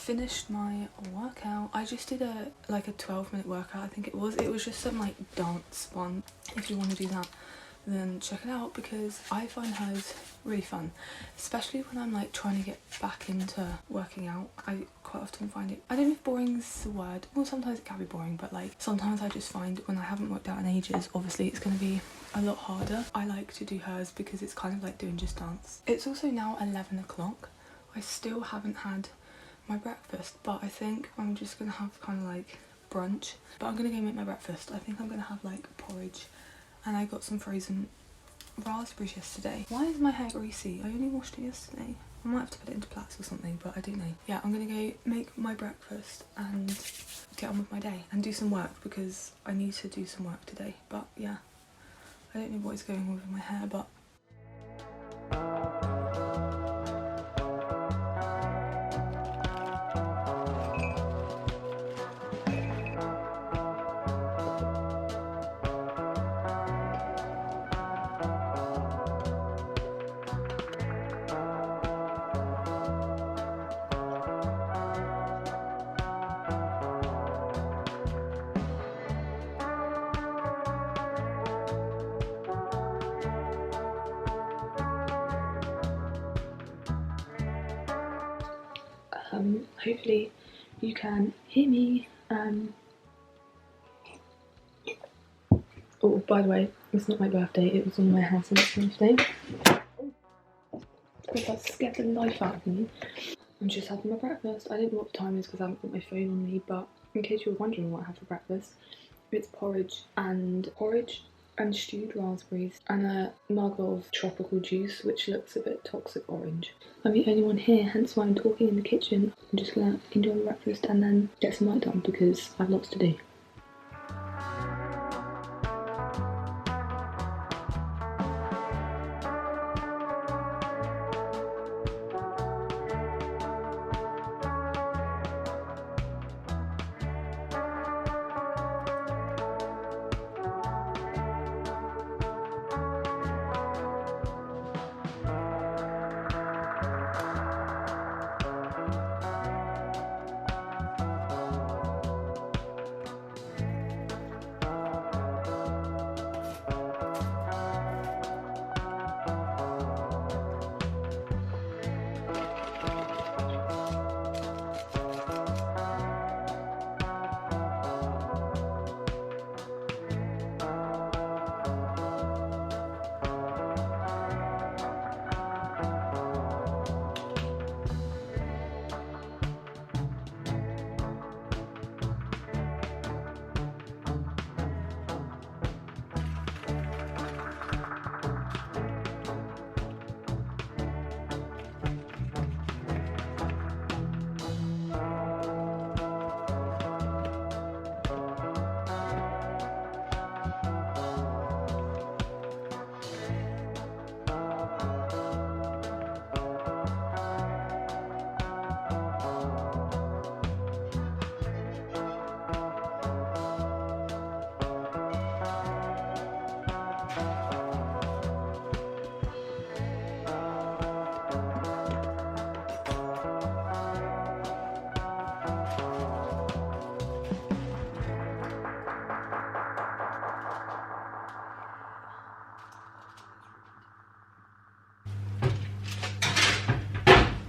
finished my workout. I just did a 12-minute workout, I think it was. It was just some like dance one. If you want to do that, then check it out, because I find hers really fun, especially when I'm like trying to get back into working out. I quite often find it, I don't know if boring is the word, well sometimes it can be boring, but like sometimes I just find when I haven't worked out in ages, obviously it's going to be a lot harder. I like to do hers because it's kind of like doing just dance. It's also now 11 o'clock. I still haven't had my breakfast, but I think I'm just gonna have kind of like brunch, but I'm gonna go make my breakfast. I think I'm gonna have like porridge, and I got some frozen raspberries yesterday. Why is my hair greasy? I only washed it yesterday. I might have to put it into plaits or something, but I don't know. Yeah, I'm gonna go make my breakfast and get on with my day and do some work, because I need to do some work today. But yeah, I don't know what is going on with my hair, but hopefully you can hear me. Oh, by the way, it's not my birthday, it was on my house's birthday. That scared the life out of me. I'm just having my breakfast. I don't know what the time is because I haven't got my phone on me, but in case you were wondering what I have for breakfast, it's porridge and stewed raspberries and a mug of tropical juice, which looks a bit toxic orange. I'm the only one here, hence why I'm talking in the kitchen. I'm just gonna enjoy my breakfast and then get some work done because I've lots to do.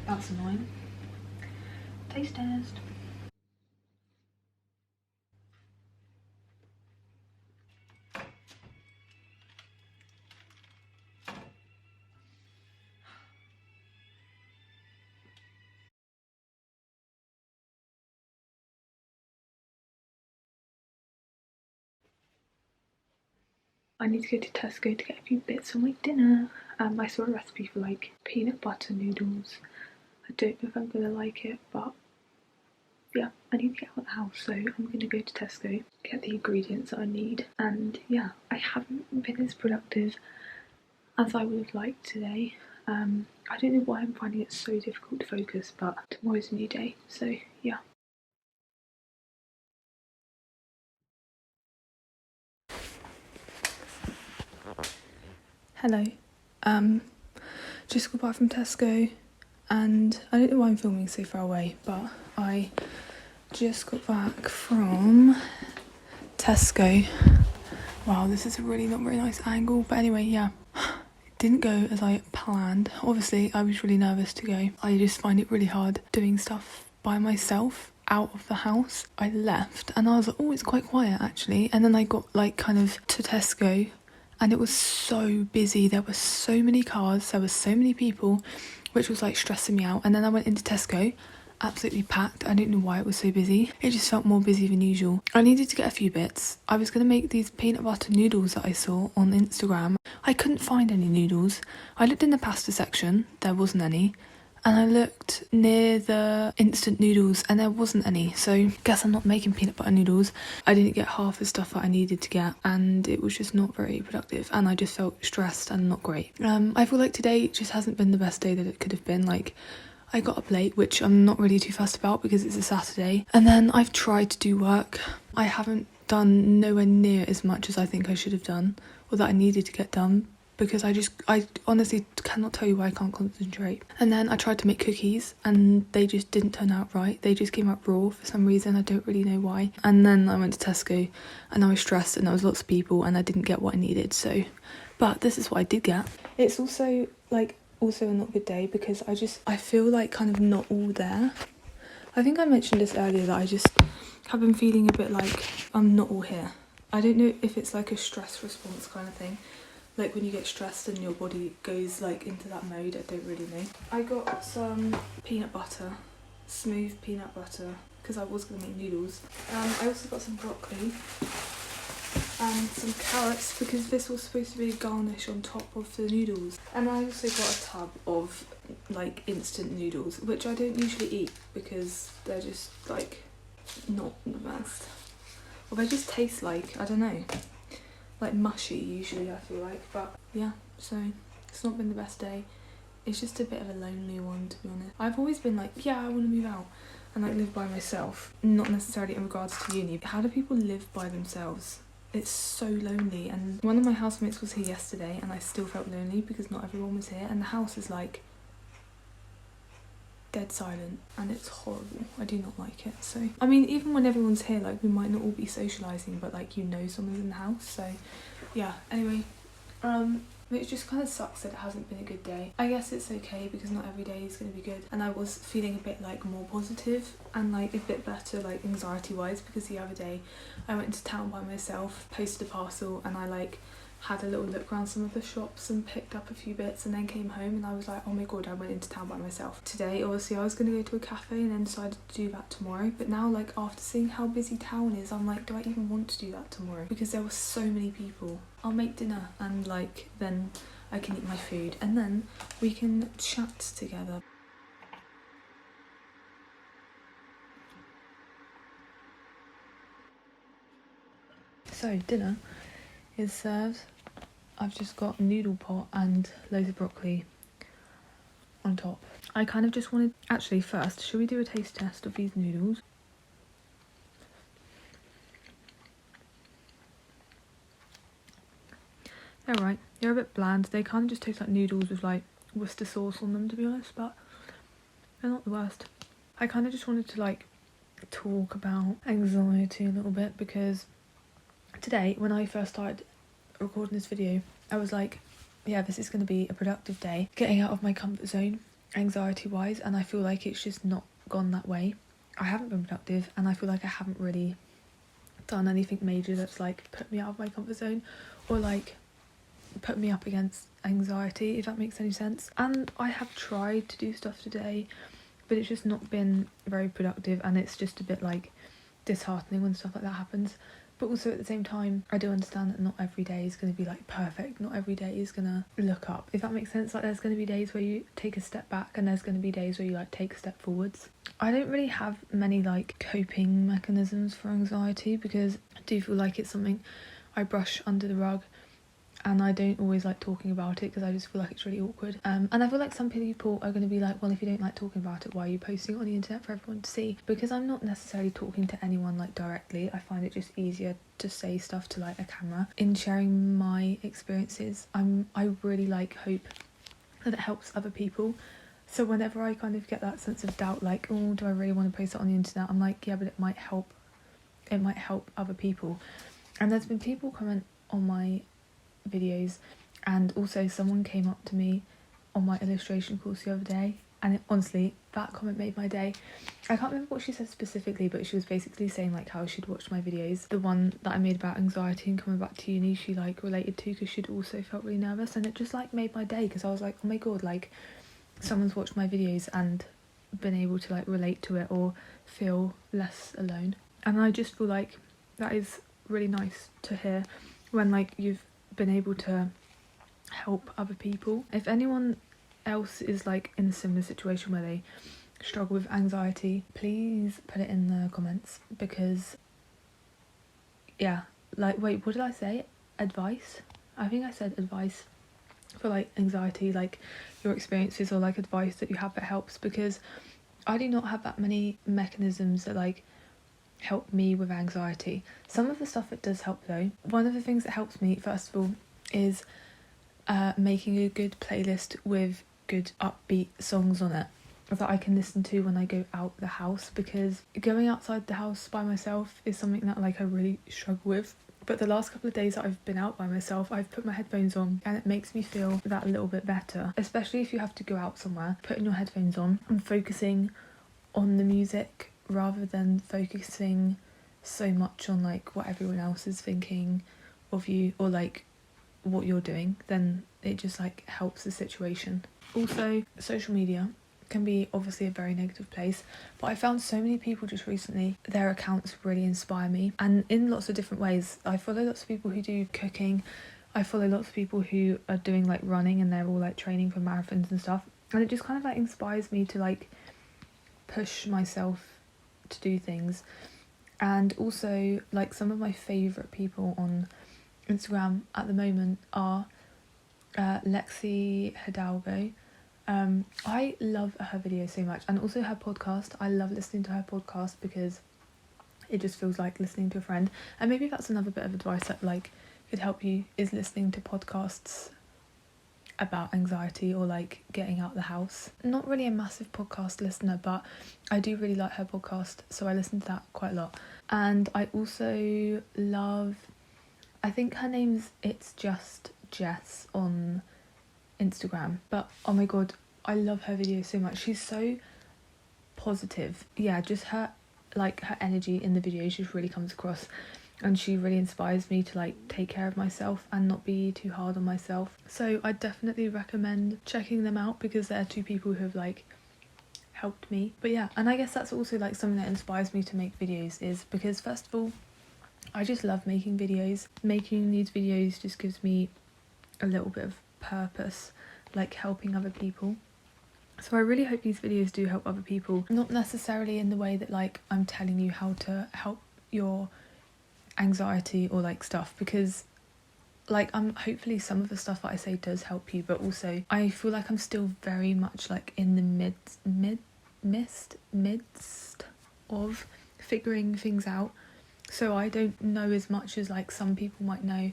That's annoying. Taste test. I need to go to Tesco to get a few bits for my dinner. I saw a recipe for like peanut butter noodles. I don't know if I'm gonna like it, but yeah, I need to get out of the house, so I'm gonna go to Tesco, get the ingredients that I need, and yeah, I haven't been as productive as I would have liked today. I don't know why I'm finding it so difficult to focus, but tomorrow's a new day, so yeah. Hello. Just got back from Tesco. and I don't know why I'm filming so far away, but I just got back from Tesco. Wow, this is a really not very nice angle, but anyway, yeah. It didn't go as I planned. Obviously, I was really nervous to go. I just find it really hard doing stuff by myself out of the house. I left and I was like, oh, it's quite quiet actually. And then I got like kind of to Tesco and it was so busy. There were so many cars, there were so many people, which was like stressing me out. And then I went into Tesco, absolutely packed. I don't know why it was so busy. It just felt more busy than usual. I needed to get a few bits. I was going to make these peanut butter noodles that I saw on Instagram. I couldn't find any noodles. I looked in the pasta section, there wasn't any. And I looked near the instant noodles and there wasn't any. So guess I'm not making peanut butter noodles. I didn't get half the stuff that I needed to get and it was just not very productive and I just felt stressed and not great. I feel like today just hasn't been the best day that it could have been. Like, I got up late, which I'm not really too fussed about because it's a Saturday. And then I've tried to do work. I haven't done nowhere near as much as I think I should have done or that I needed to get done because I honestly cannot tell you why I can't concentrate. And then I tried to make cookies and they just didn't turn out right. They just came out raw for some reason. I don't really know why. And then I went to Tesco and I was stressed and there was lots of people and I didn't get what I needed. So, but this is what I did get. It's also a not good day because I feel like kind of not all there. I think I mentioned this earlier that I just have been feeling a bit like I'm not all here. I don't know if it's like a stress response kind of thing. Like when you get stressed and your body goes like into that mode, I don't really know. I got some peanut butter, smooth peanut butter, because I was going to make noodles. I also got some broccoli and some carrots because this was supposed to be a garnish on top of the noodles. And I also got a tub of like instant noodles, which I don't usually eat because they're just like not the best. Or they just taste like, I don't know, like mushy usually I feel like. But yeah, so it's not been the best day. It's just a bit of a lonely one, to be honest. I've always been like, yeah, I want to move out and like live by myself. Not necessarily in regards to uni. How do people live by themselves? It's so lonely. And one of my housemates was here yesterday and I still felt lonely because not everyone was here and the house is like dead silent and it's horrible. I do not like it. So I mean, even when everyone's here, like we might not all be socialising, but like you know someone's in the house. So yeah, anyway, it just kind of sucks that it hasn't been a good day. I guess it's okay because not every day is going to be good. And I was feeling a bit like more positive and like a bit better like anxiety wise because the other day I went to town by myself, posted a parcel and I like had a little look around some of the shops and picked up a few bits and then came home and I was like, oh my god, I went into town by myself. Today obviously I was going to go to a cafe and then decided to do that tomorrow, but now like after seeing how busy town is, I'm like, do I even want to do that tomorrow? Because there were so many people. I'll make dinner and like then I can eat my food and then we can chat together. So dinner is served. I've just got a noodle pot and loads of broccoli on top. I kind of just wanted... Actually, first, should we do a taste test of these noodles? They're right. They're a bit bland. They kind of just taste like noodles with like Worcester sauce on them, to be honest, but they're not the worst. I kind of just wanted to like talk about anxiety a little bit because today, when I first started recording this video, I was like, yeah, this is going to be a productive day, getting out of my comfort zone anxiety wise, and I feel like it's just not gone that way. I haven't been productive and I feel like I haven't really done anything major that's like put me out of my comfort zone or like put me up against anxiety, if that makes any sense. And I have tried to do stuff today, but it's just not been very productive and it's just a bit like disheartening when stuff like that happens. But also at the same time, I do understand that not every day is going to be like perfect. Not every day is going to look up, if that makes sense. Like there's going to be days where you take a step back and there's going to be days where you like take a step forwards. I don't really have many like coping mechanisms for anxiety because I do feel like it's something I brush under the rug and I don't always like talking about it because I just feel like it's really awkward. And I feel like some people are going to be like, well, if you don't like talking about it, why are you posting it on the internet for everyone to see? Because I'm not necessarily talking to anyone like directly. I find it just easier to say stuff to like a camera. In sharing my experiences, I really like hope that it helps other people. So whenever I kind of get that sense of doubt, like, oh, do I really want to post it on the internet, I'm like, yeah, but it might help other people. And there's been people comment on my videos, and also someone came up to me on my illustration course the other day, and honestly, that comment made my day. I can't remember what she said specifically, but she was basically saying like how she'd watched my videos. The one that I made about anxiety and coming back to uni, she like related to, because she'd also felt really nervous, and it just like made my day, because I was like, oh my god, like someone's watched my videos and been able to like relate to it or feel less alone. And I just feel like that is really nice to hear, when like you've been able to help other people. If anyone else is like in a similar situation where they struggle with anxiety, please put it in the comments, because yeah, like, wait, what did I say? Advice? I think I said advice for like anxiety, like your experiences, or like advice that you have that helps, because I do not have that many mechanisms that like help me with anxiety. Some of the stuff it does help though. One of the things that helps me, first of all, is making a good playlist with good upbeat songs on it that I can listen to when I go out the house, because going outside the house by myself is something that like I really struggle with. But the last couple of days that I've been out by myself, I've put my headphones on, and it makes me feel that little bit better. Especially if you have to go out somewhere, putting your headphones on and focusing on the music rather than focusing so much on like what everyone else is thinking of you, or like what you're doing, then it just like helps the situation. Also, social media can be obviously a very negative place, but I found so many people just recently, their accounts really inspire me, and in lots of different ways. I follow lots of people who do cooking, I follow lots of people who are doing like running, and they're all like training for marathons and stuff, and it just kind of like inspires me to like push myself to do things. And also like some of my favourite people on Instagram at the moment are Lexi Hidalgo. I love her videos so much, and also her podcast. I love listening to her podcast because it just feels like listening to a friend. And maybe that's another bit of advice that like could help you, is listening to podcasts about anxiety or like getting out the house. Not really a massive podcast listener, but I do really like her podcast, so I listen to that quite a lot. And I also love, I think her name's It's Just Jess on Instagram, but oh my god, I love her videos so much. She's so positive. Yeah, just her energy in the videos just really comes across, and she really inspires me to like take care of myself and not be too hard on myself. So I definitely recommend checking them out, because they're two people who have like helped me. But yeah, and I guess that's also like something that inspires me to make videos, is because first of all, I just love making videos. Making these videos just gives me a little bit of purpose, like helping other people. So I really hope these videos do help other people, not necessarily in the way that like I'm telling you how to help your anxiety or like stuff, because like hopefully some of the stuff that I say does help you, but also I feel like I'm still very much like in the midst of figuring things out, so I don't know as much as like some people might know,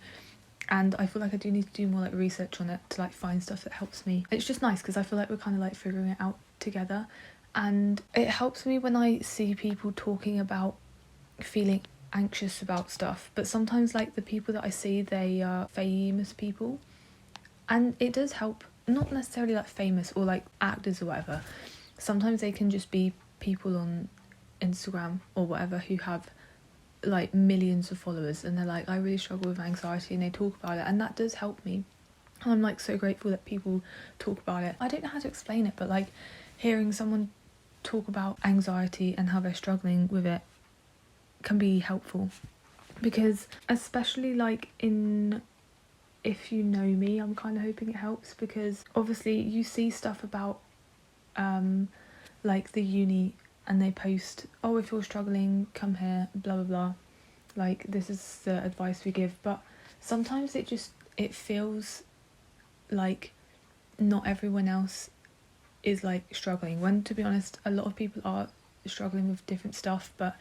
and I feel like I do need to do more like research on it to like find stuff that helps me. It's just nice because I feel like we're kind of like figuring it out together, and it helps me when I see people talking about feeling anxious about stuff. But sometimes like the people that I see, they are famous people, and it does help. Not necessarily like famous or like actors or whatever, sometimes they can just be people on Instagram or whatever who have like millions of followers, and they're like, I really struggle with anxiety, and they talk about it, and that does help me. And I'm like so grateful that people talk about it. I don't know how to explain it, but like hearing someone talk about anxiety and how they're struggling with it can be helpful, because especially like if you know me, I'm kind of hoping it helps, because obviously you see stuff about like the uni, and they post, oh, if you're struggling, come here, blah blah blah, like this is the advice we give. But sometimes it feels like not everyone else is like struggling, when to be honest a lot of people are struggling with different stuff, but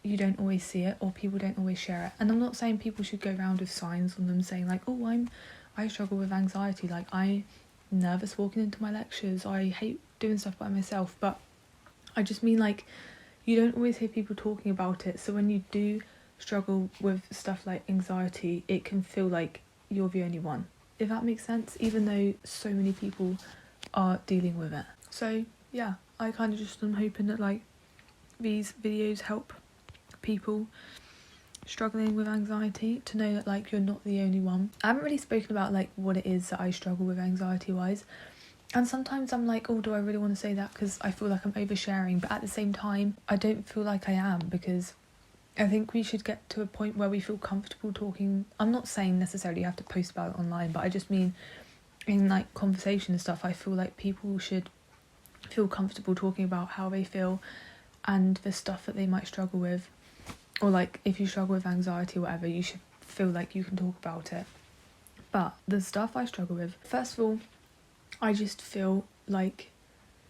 you don't always see it, or people don't always share it. And I'm not saying people should go around with signs on them saying like, oh, I struggle with anxiety, like I'm nervous walking into my lectures, I hate doing stuff by myself, but I just mean like you don't always hear people talking about it, so when you do struggle with stuff like anxiety, it can feel like you're the only one, if that makes sense, even though so many people are dealing with it. So yeah, I kind of just am hoping that like these videos help people struggling with anxiety to know that like you're not the only one. I haven't really spoken about like what it is that I struggle with anxiety wise, and sometimes I'm like, oh, do I really want to say that, because I feel like I'm oversharing, but at the same time I don't feel like I am, because I think we should get to a point where we feel comfortable talking. I'm not saying necessarily you have to post about it online, but I just mean in like conversation and stuff, I feel like people should feel comfortable talking about how they feel and the stuff that they might struggle with, or like if you struggle with anxiety or whatever, you should feel like you can talk about it. But the stuff I struggle with, first of all, I just feel like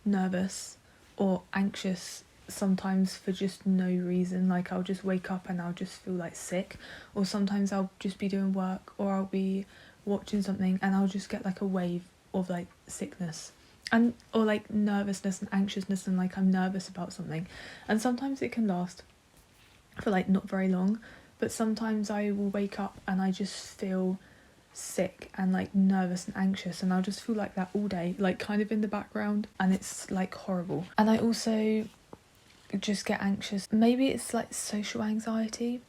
nervous or anxious sometimes for just no reason. Like I'll just wake up and I'll just feel like sick, or sometimes I'll just be doing work or I'll be watching something and I'll just get like a wave of like sickness and or like nervousness and anxiousness, and like I'm nervous about something, and sometimes it can last for like not very long, but sometimes I will wake up and I just feel sick and like nervous and anxious, and I'll just feel like that all day, like kind of in the background, and it's like horrible. And I also just get anxious, maybe it's like social anxiety,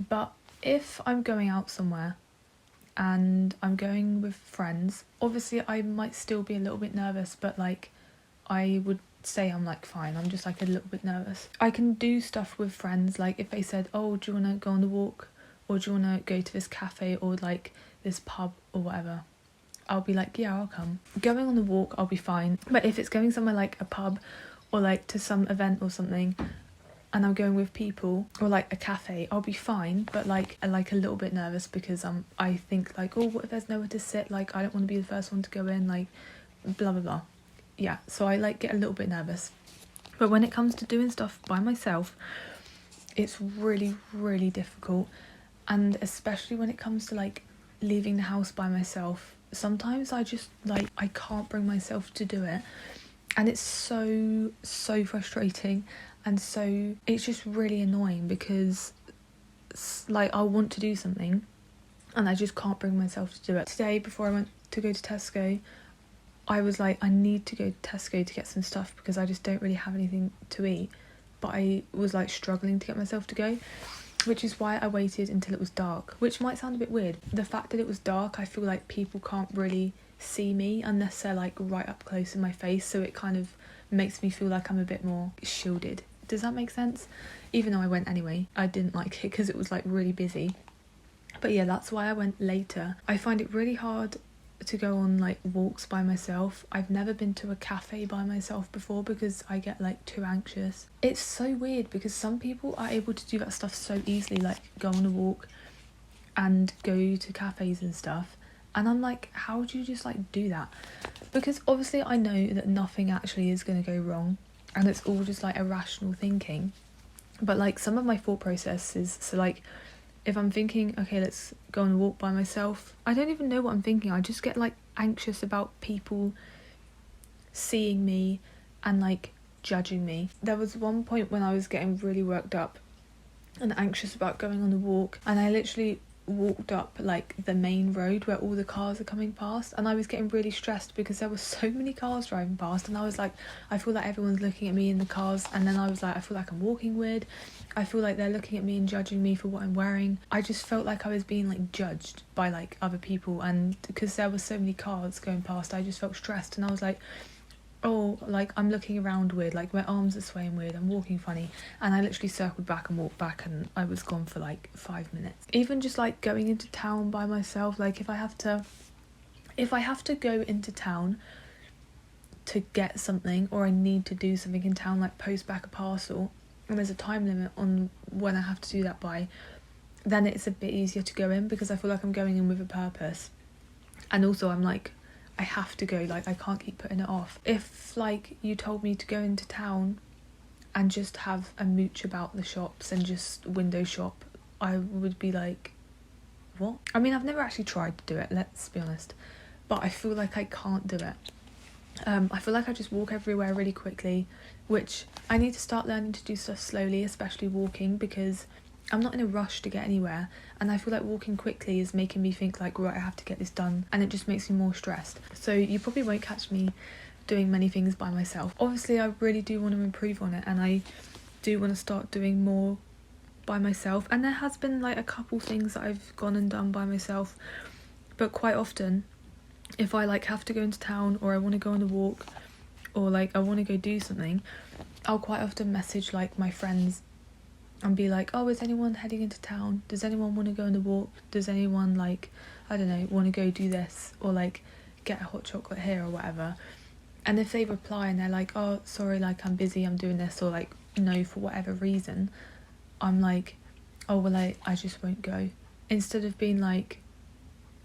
but if I'm going out somewhere and I'm going with friends, obviously I might still be a little bit nervous, but like I would say I'm like fine, I'm just like a little bit nervous. I can do stuff with friends, like if they said, oh, do you want to go on the walk, or do you want to go to this cafe or like this pub or whatever, I'll be like, yeah, I'll come. Going on the walk, I'll be fine. But if it's going somewhere like a pub or like to some event or something and I'm going with people, or like a cafe, I'll be fine, but like a little bit nervous, because I think like, oh, what if there's nowhere to sit, like I don't want to be the first one to go in, like blah blah blah. Yeah, so I like get a little bit nervous. But when it comes to doing stuff by myself, it's really, really difficult. And especially when it comes to like leaving the house by myself, sometimes I just like I can't bring myself to do it, and it's so frustrating, and so it's just really annoying, because like I want to do something and I just can't bring myself to do it. Today, before I went to go to Tesco, I was like, I need to go to Tesco to get some stuff because I just don't really have anything to eat, but I was like struggling to get myself to go, which is why I waited until it was dark, which might sound a bit weird. The fact that it was dark, I feel like people can't really see me unless they're like right up close in my face, so it kind of makes me feel like I'm a bit more shielded. Does that make sense? Even though I went anyway, I didn't like it because it was like really busy. But yeah, that's why I went later. I find it really hard to go on like walks by myself. I've never been to a cafe by myself before because I get like too anxious. It's so weird because some people are able to do that stuff so easily, like go on a walk and go to cafes and stuff, and I'm like, how do you just like do that? Because obviously I know that nothing actually is going to go wrong and it's all just like irrational thinking, but like some of my thought processes, so like if I'm thinking, okay, let's go on a walk by myself, I don't even know what I'm thinking. I just get like anxious about people seeing me and like judging me. There was one point when I was getting really worked up and anxious about going on the walk, and I literally walked up like the main road where all the cars are coming past, and I was getting really stressed because there were so many cars driving past, and I was like, I feel like everyone's looking at me in the cars, and then I was like, I feel like I'm walking weird, I feel like they're looking at me and judging me for what I'm wearing. I just felt like I was being like judged by like other people, and because there were so many cars going past, I just felt stressed, and I was like, oh, like I'm looking around weird, like my arms are swaying weird, I'm walking funny, and I literally circled back and walked back, and I was gone for like 5 minutes. Even just like going into town by myself, like if I have to go into town to get something, or I need to do something in town, like post back a parcel, and there's a time limit on when I have to do that by, then it's a bit easier to go in because I feel like I'm going in with a purpose. And also I'm like, I have to go, like I can't keep putting it off. If like you told me to go into town and just have a mooch about the shops and just window shop, I would be like, what? I mean, I've never actually tried to do it, let's be honest, but I feel like I can't do it. I feel like I just walk everywhere really quickly, which I need to start learning to do stuff slowly, especially walking, because I'm not in a rush to get anywhere, and I feel like walking quickly is making me think like, right, I have to get this done, and it just makes me more stressed. So you probably won't catch me doing many things by myself. Obviously I really do want to improve on it, and I do want to start doing more by myself, and there has been like a couple things that I've gone and done by myself, but quite often if I like have to go into town, or I want to go on a walk, or like I want to go do something, I'll quite often message like my friends and be like, oh, is anyone heading into town? Does anyone want to go on a walk? Does anyone like, I don't know, want to go do this, or like get a hot chocolate here or whatever? And if they reply and they're like, oh, sorry, like I'm busy, I'm doing this, or like no, for whatever reason, I'm like, oh well, I just won't go, instead of being like,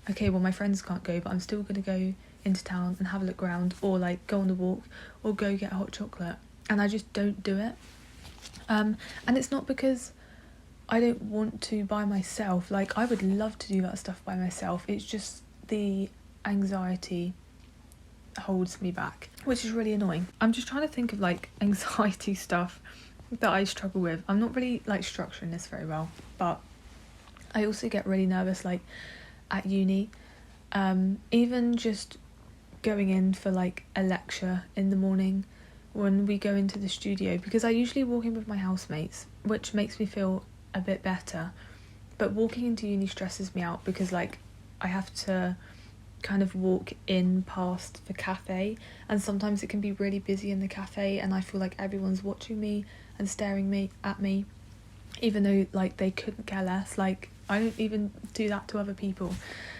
okay, well my friends can't go, but I'm still going to go into town and have a look around, or like go on the walk, or go get a hot chocolate. And I just don't do it. And it's not because I don't want to by myself. Like I would love to do that stuff by myself. It's just the anxiety holds me back, which is really annoying. I'm just trying to think of like anxiety stuff that I struggle with. I'm not really like structuring this very well, but I also get really nervous like at uni, even just going in for like a lecture in the morning when we go into the studio, because I usually walk in with my housemates, which makes me feel a bit better, but walking into uni stresses me out because like I have to kind of walk in past the cafe, and sometimes it can be really busy in the cafe, and I feel like everyone's watching me and staring at me, even though like they couldn't care less. Like I don't even do that to other people.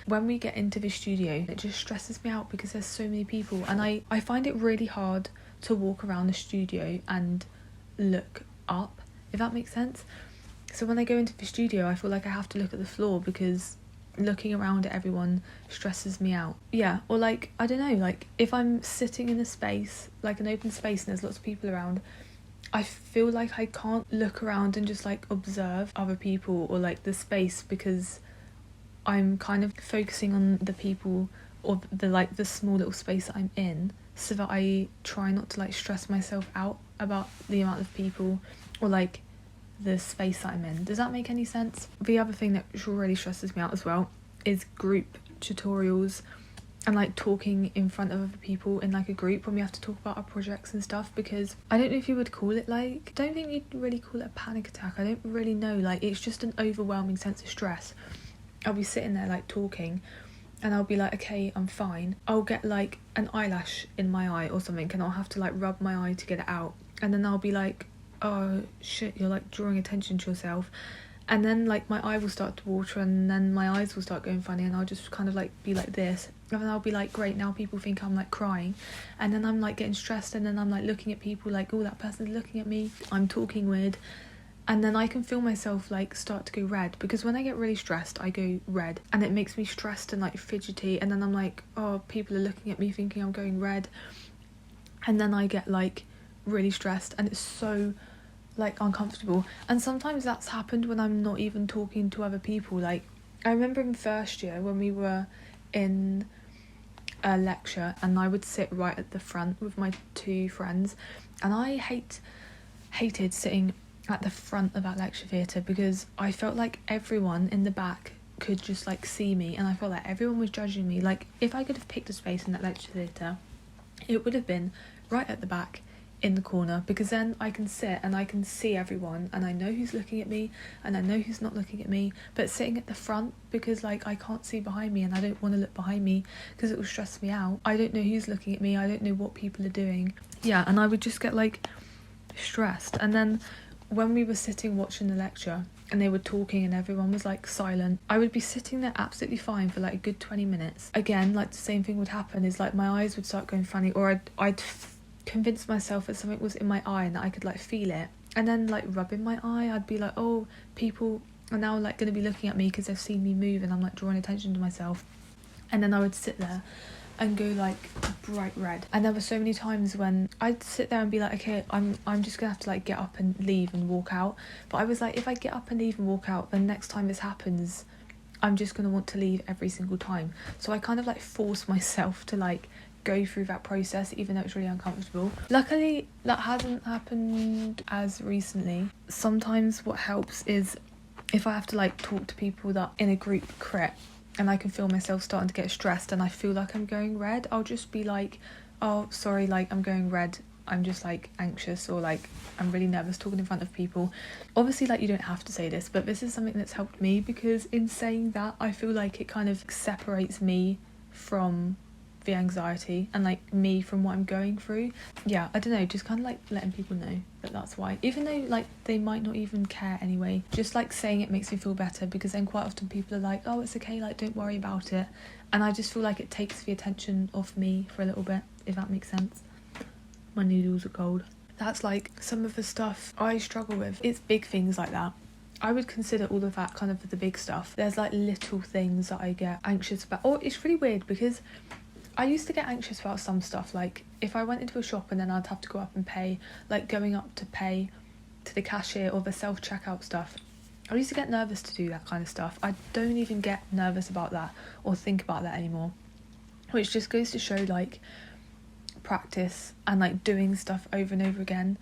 When we get into the studio, it just stresses me out because there's so many people, and I find it really hard to walk around the studio and look up, if that makes sense. So when I go into the studio, I feel like I have to look at the floor because looking around at everyone stresses me out. Yeah, or like, I don't know, like if I'm sitting in a space, like an open space, and there's lots of people around, I feel like I can't look around and just like observe other people or like the space, because I'm kind of focusing on the people or the like the small little space that I'm in, so that I try not to like stress myself out about the amount of people or like the space that I'm in. Does that make any sense? The other thing that really stresses me out as well is group tutorials and like talking in front of other people in like a group when we have to talk about our projects and stuff, because I don't know if you would call it like, I don't think you'd really call it a panic attack, I don't really know, like it's just an overwhelming sense of stress. I'll be sitting there like talking and I'll be like, okay, I'm fine. I'll get like an eyelash in my eye or something, and I'll have to like rub my eye to get it out, and then I'll be like, oh shit, you're like drawing attention to yourself. And then like my eye will start to water, and then my eyes will start going funny, and I'll just kind of like be like this, and then I'll be like, great, now people think I'm like crying, and then I'm like getting stressed, and then I'm like looking at people like, oh, that person's looking at me, I'm talking weird, and then I can feel myself like start to go red, because when I get really stressed I go red, and it makes me stressed and like fidgety, and then I'm like, oh, people are looking at me thinking I'm going red, and then I get like really stressed, and it's so like uncomfortable. And sometimes that's happened when I'm not even talking to other people. Like I remember in first year when we were in a lecture, and I would sit right at the front with my two friends, and I hated sitting at the front of that lecture theatre, because I felt like everyone in the back could just like see me, and I felt like everyone was judging me. Like if I could have picked a space in that lecture theatre, it would have been right at the back in the corner, because then I can sit and I can see everyone, and I know who's looking at me and I know who's not looking at me. But sitting at the front, because like I can't see behind me, and I don't want to look behind me because it will stress me out. I don't know who's looking at me, I don't know what people are doing. Yeah, and I would just get like stressed. And then when we were sitting watching the lecture and they were talking and everyone was like silent, I would be sitting there absolutely fine for like a good 20 minutes. Again, like the same thing would happen, is like my eyes would start going funny, or I'd convince myself that something was in my eye and that I could like feel it, and then like rubbing my eye, I'd be like, oh, people are now like going to be looking at me because they've seen me move, and I'm like drawing attention to myself. And then I would sit there and go like bright red. And there were so many times when I'd sit there and be like, okay, I'm just gonna have to like get up and leave and walk out. But I was like, if I get up and leave and walk out, then next time this happens, I'm just gonna want to leave every single time. So I kind of like force myself to like go through that process even though it's really uncomfortable. Luckily that hasn't happened as recently. Sometimes what helps is if I have to like talk to people that in a group crit and I can feel myself starting to get stressed and I feel like I'm going red, I'll just be like, oh sorry, like I'm going red, I'm just like anxious, or like I'm really nervous talking in front of people. Obviously like you don't have to say this, but this is something that's helped me, because in saying that I feel like it kind of separates me from the anxiety and like me from what I'm going through. Yeah, I don't know, just kind of like letting people know that that's why, even though like they might not even care anyway, just like saying it makes me feel better, because then quite often people are like, oh it's okay, like don't worry about it, and I just feel like it takes the attention off me for a little bit, if that makes sense. My noodles are cold. That's like some of the stuff I struggle with. It's big things like that. I would consider all of that kind of the big stuff. There's like little things that I get anxious about. Oh, it's really weird because I used to get anxious about some stuff, like if I went into a shop and then I'd have to go up and pay, like going up to pay to the cashier or the self-checkout stuff. I used to get nervous to do that kind of stuff. I don't even get nervous about that or think about that anymore, which just goes to show like practice and like doing stuff over and over again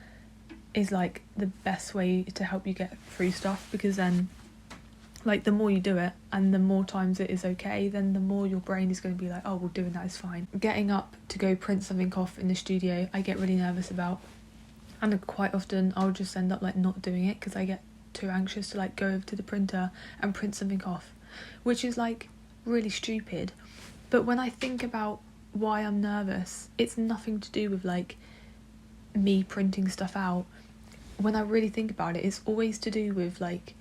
is like the best way to help you get through stuff, because then like the more you do it and the more times it is okay, then the more your brain is going to be like, oh well, doing that is fine. Getting up to go print something off in the studio I get really nervous about, and quite often I'll just end up like not doing it because I get too anxious to like go over to the printer and print something off, which is like really stupid. But when I think about why I'm nervous, it's nothing to do with like me printing stuff out. When I really think about it, it's always to do with like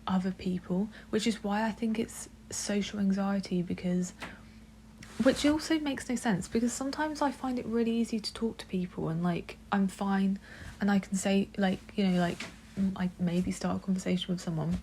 other people, which is why I think it's social anxiety, because which also makes no sense, because sometimes I find it really easy to talk to people and like I'm fine and I can say like, you know, like I maybe start a conversation with someone,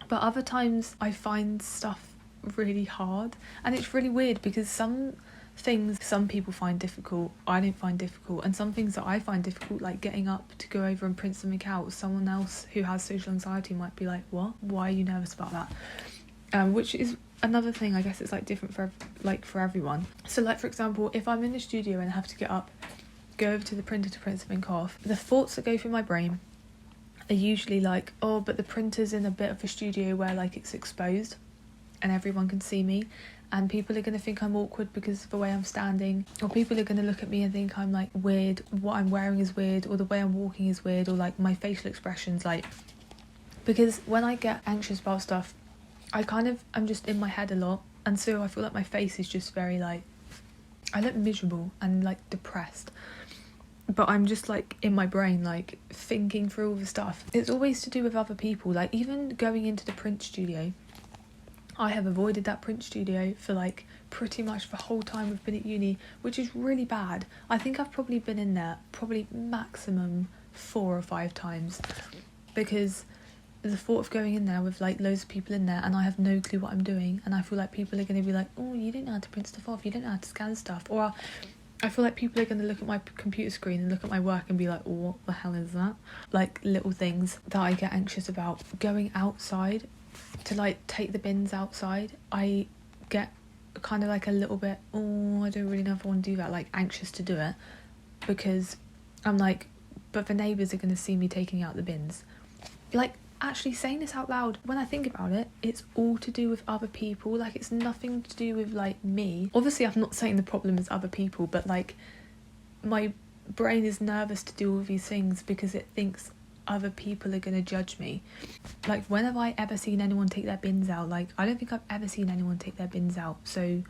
but other times I find stuff really hard. And it's really weird because some things some people find difficult I don't find difficult, and some things that I find difficult, like getting up to go over and print something out, someone else who has social anxiety might be like, what, why are you nervous about that? Which is another thing, I guess it's like different for everyone. So like for example, if I'm in the studio and I have to get up, go over to the printer to print something off, the thoughts that go through my brain are usually like, oh but the printer's in a bit of a studio where like it's exposed and everyone can see me, and people are going to think I'm awkward because of the way I'm standing, or people are going to look at me and think I'm like weird, what I'm wearing is weird, or the way I'm walking is weird, or like my facial expressions, like, because when I get anxious about stuff I'm just in my head a lot, and so I feel like my face is just very like, I look miserable and like depressed, but I'm just like in my brain like thinking through all the stuff. It's always to do with other people. Like even going into the print studio, I have avoided that print studio for like pretty much the whole time we've been at uni, which is really bad. I think I've probably been in there probably maximum 4 or 5 times, because the thought of going in there with like loads of people in there and I have no clue what I'm doing, and I feel like people are going to be like, oh you don't know how to print stuff off, you don't know how to scan stuff, or I feel like people are going to look at my computer screen and look at my work and be like, oh, what the hell is that? Like little things that I get anxious about. Going outside to like take the bins outside, I get kind of like a little bit, oh I don't really know if I want to do that, like anxious to do it, because I'm like, but the neighbours are going to see me taking out the bins. Like actually saying this out loud, when I think about it, it's all to do with other people, like it's nothing to do with like me. Obviously I'm not saying the problem is other people, but like my brain is nervous to do all these things because it thinks other people are going to judge me. Like when have I ever seen anyone take their bins out? Like I don't think I've ever seen anyone take their bins out. So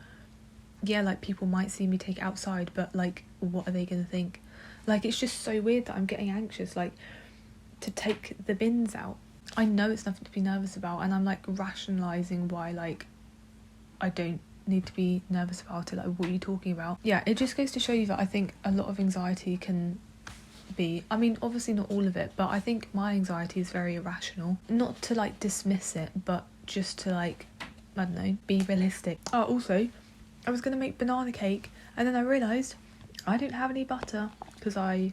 yeah, like people might see me take it outside, but like what are they going to think? Like it's just so weird that I'm getting anxious like to take the bins out. I know it's nothing to be nervous about, and I'm like rationalising why like I don't need to be nervous about it. Like what are you talking about? Yeah, it just goes to show you that I think a lot of anxiety can be, I mean obviously not all of it, but I think my anxiety is very irrational. Not to like dismiss it, but just to like, I don't know, be realistic. Oh also I was going to make banana cake and then I realised I don't have any butter because I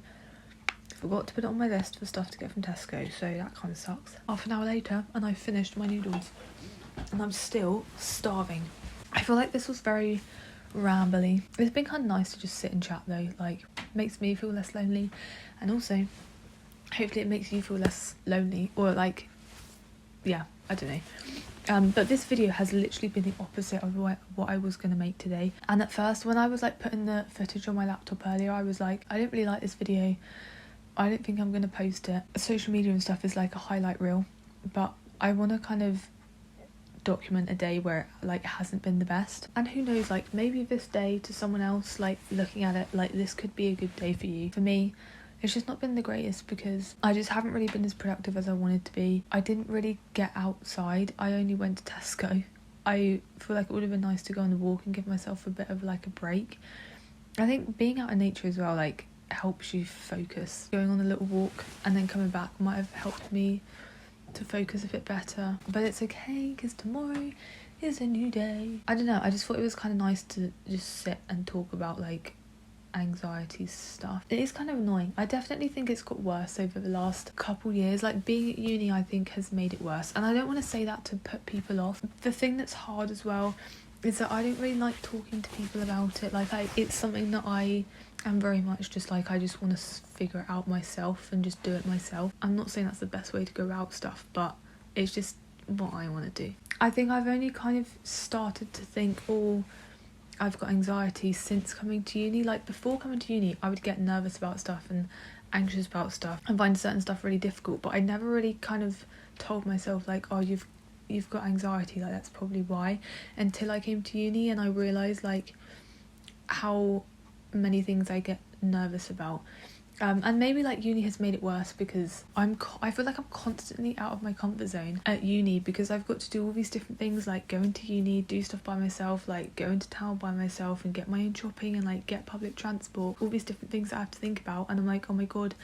forgot to put it on my list for stuff to get from Tesco, so that kind of sucks. Half an hour later and I've finished my noodles and I'm still starving. I feel like this was very rambly. It's been kind of nice to just sit and chat though, like makes me feel less lonely, and also hopefully it makes you feel less lonely, or like, yeah, I don't know. But this video has literally been the opposite of what I was going to make today. And at first, when I was like putting the footage on my laptop earlier, I was like, I don't really like this video, I don't think I'm going to post it. Social media and stuff is like a highlight reel, but I want to kind of document a day where like it hasn't been the best. And who knows, like maybe this day to someone else like looking at it, like this could be a good day for you. For me, it's just not been the greatest because I just haven't really been as productive as I wanted to be. I didn't really get outside. I only went to Tesco. I feel like it would have been nice to go on a walk and give myself a bit of like a break. I think being out in nature as well like helps you focus. Going on a little walk and then coming back might have helped me to focus a bit better, but it's okay because tomorrow is a new day. I don't know, I just thought it was kind of nice to just sit and talk about like anxiety stuff. It is kind of annoying. I definitely think it's got worse over the last couple years. Like being at uni I think has made it worse, and I don't want to say that to put people off. The thing that's hard as well is that I don't really like talking to people about it. Like it's something that I am very much just like, I just want to figure it out myself and just do it myself. I'm not saying that's the best way to go about stuff, but it's just what I want to do. I think I've only kind of started to think, oh, I've got anxiety since coming to uni. Like before coming to uni, I would get nervous about stuff and anxious about stuff and find certain stuff really difficult, but I never really kind of told myself like, oh, you've got anxiety, like that's probably why, until I came to uni and I realised like how many things I get nervous about. And maybe like uni has made it worse because I feel like I'm constantly out of my comfort zone at uni because I've got to do all these different things, like going to uni, do stuff by myself, like go into town by myself and get my own shopping and like get public transport, all these different things I have to think about, and I'm like, oh my god,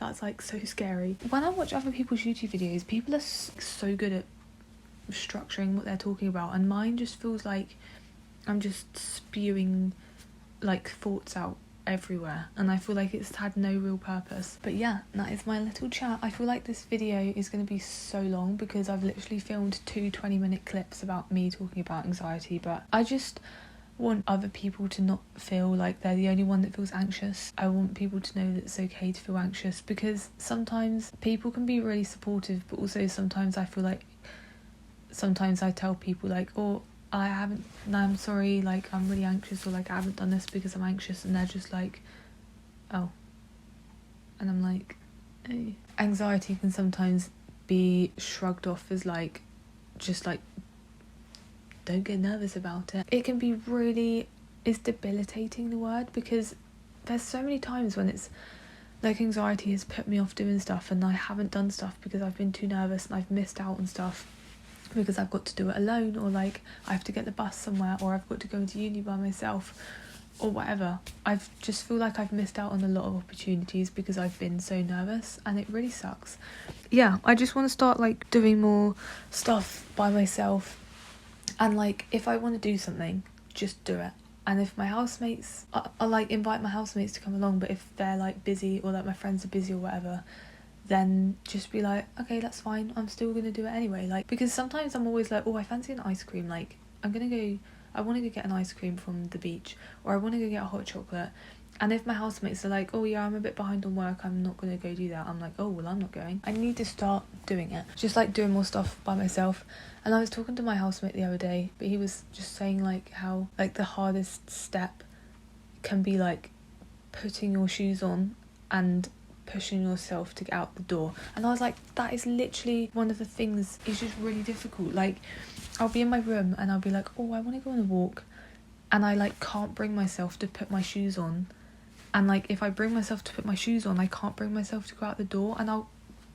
that's like so scary. When I watch other people's YouTube videos, people are so good at structuring what they're talking about, and mine just feels like I'm just spewing like thoughts out everywhere, and I feel like it's had no real purpose. But yeah, that is my little chat. I feel like this video is going to be so long because I've literally filmed 2 20-minute clips about me talking about anxiety, but I just want other people to not feel like they're the only one that feels anxious. I want people to know that it's okay to feel anxious, because sometimes people can be really supportive, but also sometimes I feel like sometimes I tell people like, oh, I'm sorry, like I'm really anxious, or like I haven't done this because I'm anxious, and they're just like, oh. And I'm like, hey. Anxiety can sometimes be shrugged off as like, just like, don't get nervous about it. It can be really, it's debilitating, the word, because there's so many times when it's like anxiety has put me off doing stuff and I haven't done stuff because I've been too nervous and I've missed out on stuff because I've got to do it alone, or like I have to get the bus somewhere, or I've got to go into uni by myself, or whatever. I just feel like I've missed out on a lot of opportunities because I've been so nervous, and it really sucks. Yeah, I just want to start like doing more stuff by myself, and like if I want to do something, just do it. And if my housemates, I like invite my housemates to come along, but if they're like busy, or like my friends are busy or whatever, then just be like, okay, that's fine, I'm still gonna do it anyway. Like, because sometimes I'm always like, oh, I fancy an ice cream, like I want to go get an ice cream from the beach, or I want to go get a hot chocolate, and if my housemates are like, oh yeah, I'm a bit behind on work, I'm not gonna go do that, I'm like, oh well, I'm not going. I need to start doing it, just like doing more stuff by myself. And I was talking to my housemate the other day, but he was just saying like how like the hardest step can be like putting your shoes on and pushing yourself to get out the door. And I was like, that is literally one of the things, it's just really difficult. Like I'll be in my room and I'll be like, oh, I want to go on a walk, and I like can't bring myself to put my shoes on, and like if I bring myself to put my shoes on, I can't bring myself to go out the door, and I'll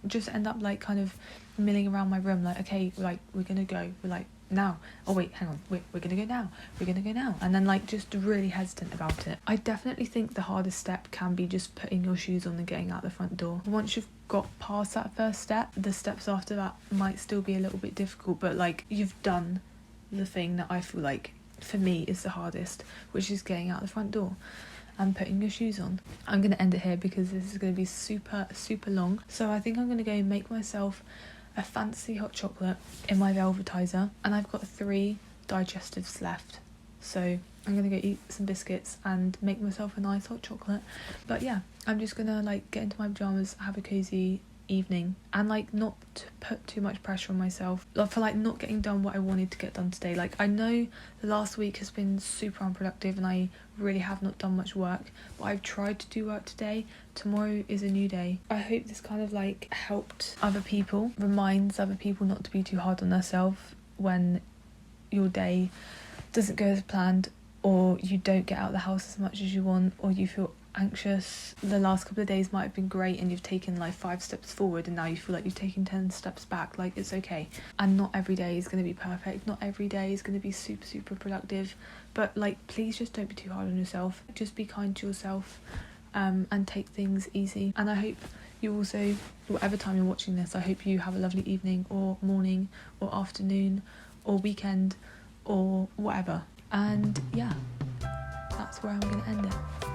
just end up like kind of milling around my room like, okay, like we're gonna go, we're like, now, oh wait, hang on, we're gonna go now, and then like just really hesitant about it. I definitely think the hardest step can be just putting your shoes on and getting out the front door. Once you've got past that first step, the steps after that might still be a little bit difficult, but like you've done the thing that I feel like for me is the hardest, which is getting out the front door and putting your shoes on. I'm gonna end it here because this is gonna be super long, so I think I'm gonna go make myself a fancy hot chocolate in my velvetizer, and I've got 3 digestives left, So I'm gonna go eat some biscuits and make myself a nice hot chocolate. But yeah, I'm just gonna like get into my pajamas, have a cozy evening, and like not to put too much pressure on myself for like not getting done what I wanted to get done today. Like I know the last week has been super unproductive and I really have not done much work, but I've tried to do work today. Tomorrow is a new day. I hope this kind of like helped other people, reminds other people not to be too hard on themselves when your day doesn't go as planned, or you don't get out of the house as much as you want, or you feel anxious. The last couple of days might have been great and you've taken like 5 steps forward and now you feel like you've taken 10 steps back. Like, it's okay, and not every day is going to be perfect, not every day is going to be super productive, but like please just don't be too hard on yourself. Just be kind to yourself, and take things easy. And I hope you also, whatever time you're watching this, I hope you have a lovely evening or morning or afternoon or weekend or whatever. And yeah, that's where I'm going to end it.